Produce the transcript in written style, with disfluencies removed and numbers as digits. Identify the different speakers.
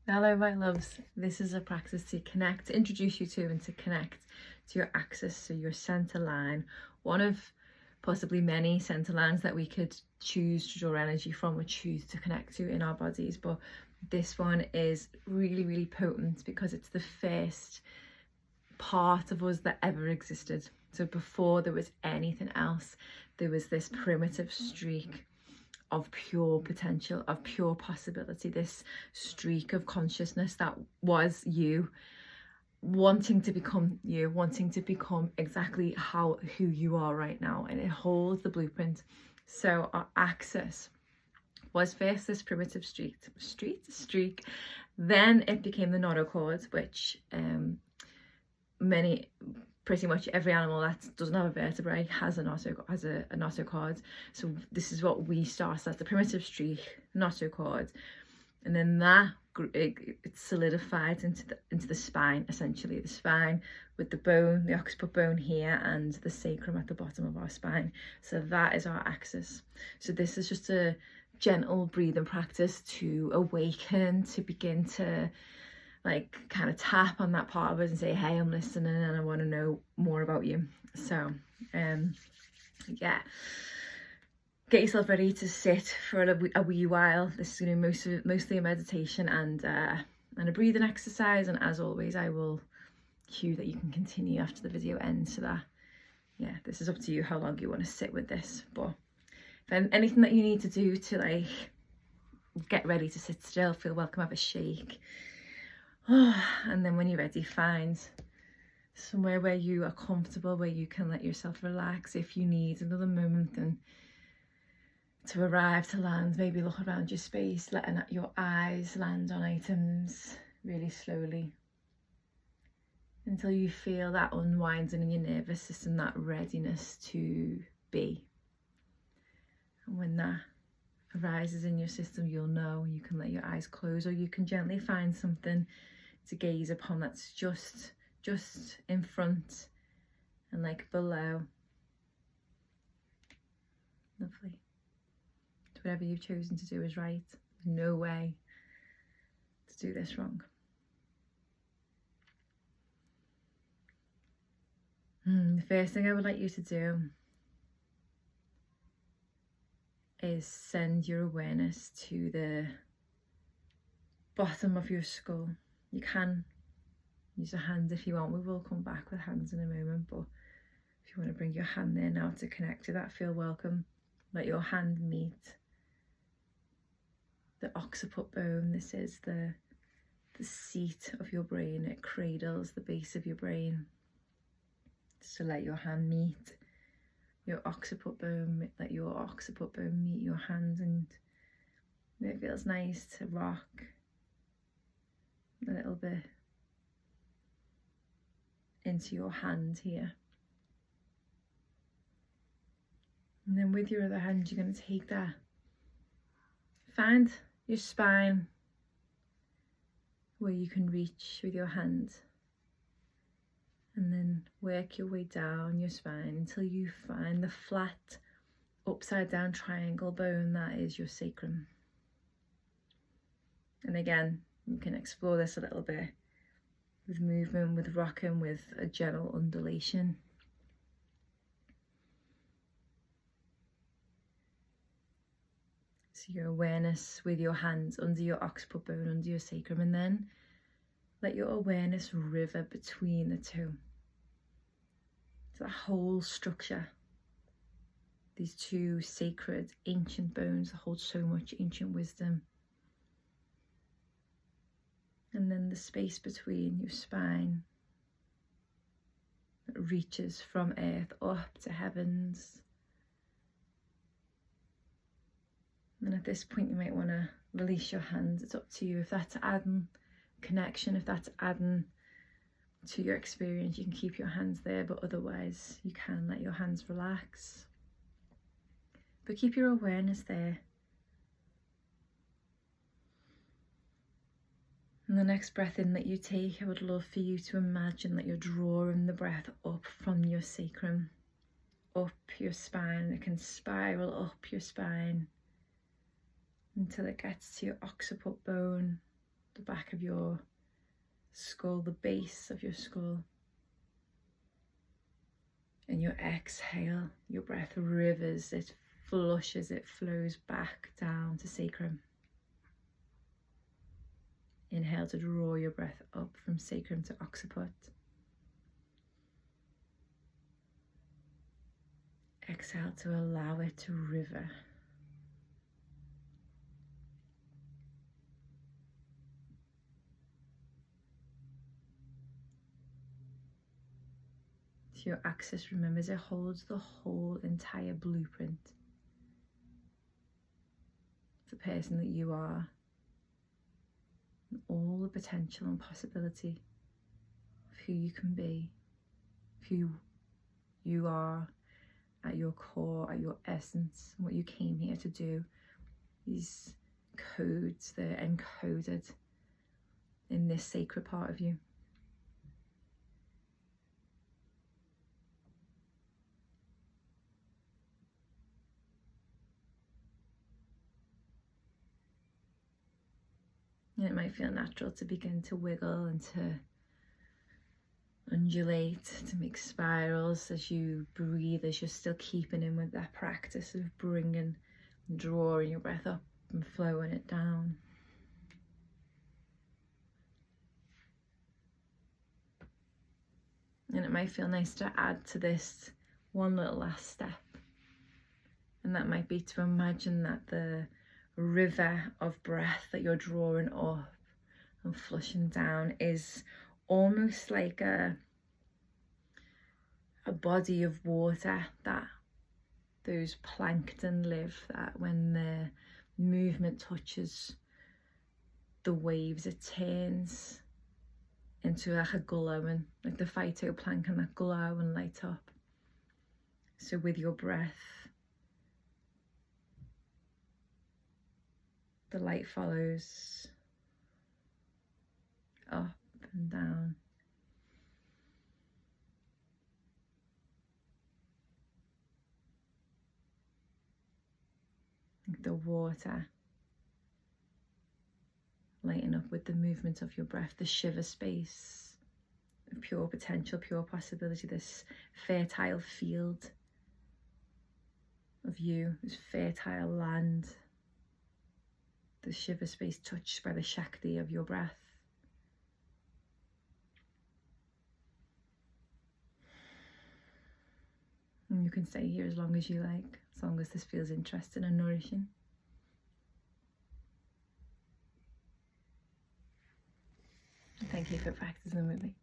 Speaker 1: Hello my loves, this is a practice to connect, to introduce you to and to connect to your axis, so your center line, one of possibly many center lines that we could choose to draw energy from or choose to connect to in our bodies, but this one is really potent because it's the first part of us that ever existed. So before there was anything else, there was this primitive streak of pure potential, of pure possibility, this streak of consciousness that was you, wanting to become you, wanting to become exactly who you are right now, and it holds the blueprint. So our axis was first this primitive streak, then it became the notochord, which pretty much every animal that doesn't have a vertebrae has a notochord. So this is what we start as the primitive streak, notochord, and then that it solidified into the spine, essentially the spine with the bone, the occiput bone here, and the sacrum at the bottom of our spine. So that is our axis. So this is just a gentle breathing practice to awaken, to begin to like kind of tap on that part of us and say, hey, I'm listening and I want to know more about you. So yeah, get yourself ready to sit for a wee while. This is going to be mostly a meditation and a breathing exercise, and as always I will cue that you can continue after the video ends, so that yeah, this is up to you how long you want to sit with this. But if anything that you need to do to like get ready to sit still, feel welcome, have a shake. And then when you're ready, find somewhere where you are comfortable, where you can let yourself relax. If you need another moment and to arrive, to land, maybe look around your space, letting your eyes land on items really slowly until you feel that unwinding in your nervous system, that readiness to be. And when that arises in your system, you'll know. You can let your eyes close, or you can gently find something to gaze upon that's just in front and like below. Lovely. So whatever you've chosen to do is right. There's no way to do this wrong. The first thing I would like you to do is send your awareness to the bottom of your skull. You can use a hand if you want. We will come back with hands in a moment, but if you want to bring your hand there now to connect to that, feel welcome. Let your hand meet the occiput bone. This is the seat of your brain. It cradles the base of your brain. So let your hand meet your occiput bone. Let your occiput bone meet your hand, and it feels nice to rock a little bit into your hand here. And then with your other hand, you're going to take that, find your spine where you can reach with your hand, and then work your way down your spine until you find the flat upside down triangle bone that is your sacrum. And again, you can explore this a little bit with movement, with rocking, with a gentle undulation. So your awareness with your hands under your occiput bone, under your sacrum, and then let your awareness river between the two. So that whole structure, these two sacred ancient bones that hold so much ancient wisdom. And then the space between your spine that reaches from earth up to heavens. And at this point you might want to release your hands. It's up to you. If that's adding connection, if that's adding to your experience, you can keep your hands there, but otherwise you can let your hands relax. But keep your awareness there. And the next breath in that you take, I would love for you to imagine that you're drawing the breath up from your sacrum, up your spine. It can spiral up your spine until it gets to your occiput bone, the back of your skull, the base of your skull. And your exhale, your breath rivers, it flushes, it flows back down to sacrum. Inhale to draw your breath up from sacrum to occiput. Exhale to allow it to river. So your axis, remembers, it holds the whole entire blueprint of the person that you are, and all the potential and possibility of who you can be, who you are at your core, at your essence, and what you came here to do. These codes, they're encoded in this sacred part of you. And it might feel natural to begin to wiggle and to undulate, to make spirals as you breathe, as you're still keeping in with that practice of bringing and drawing your breath up and flowing it down. And it might feel nice to add to this one little last step. And that might be to imagine that the river of breath that you're drawing up and flushing down is almost like a body of water that those plankton live, that when the movement touches the waves, it turns into like a glowing, like the phytoplankton that glow and light up. So with your breath, the light follows up and down. Like the water lighting up with the movement of your breath, the shiver space of pure potential, pure possibility, this fertile field of you, this fertile land, the shiver space touched by the Shakti of your breath. And you can stay here as long as you like, as long as this feels interesting and nourishing. Thank you for practicing with me.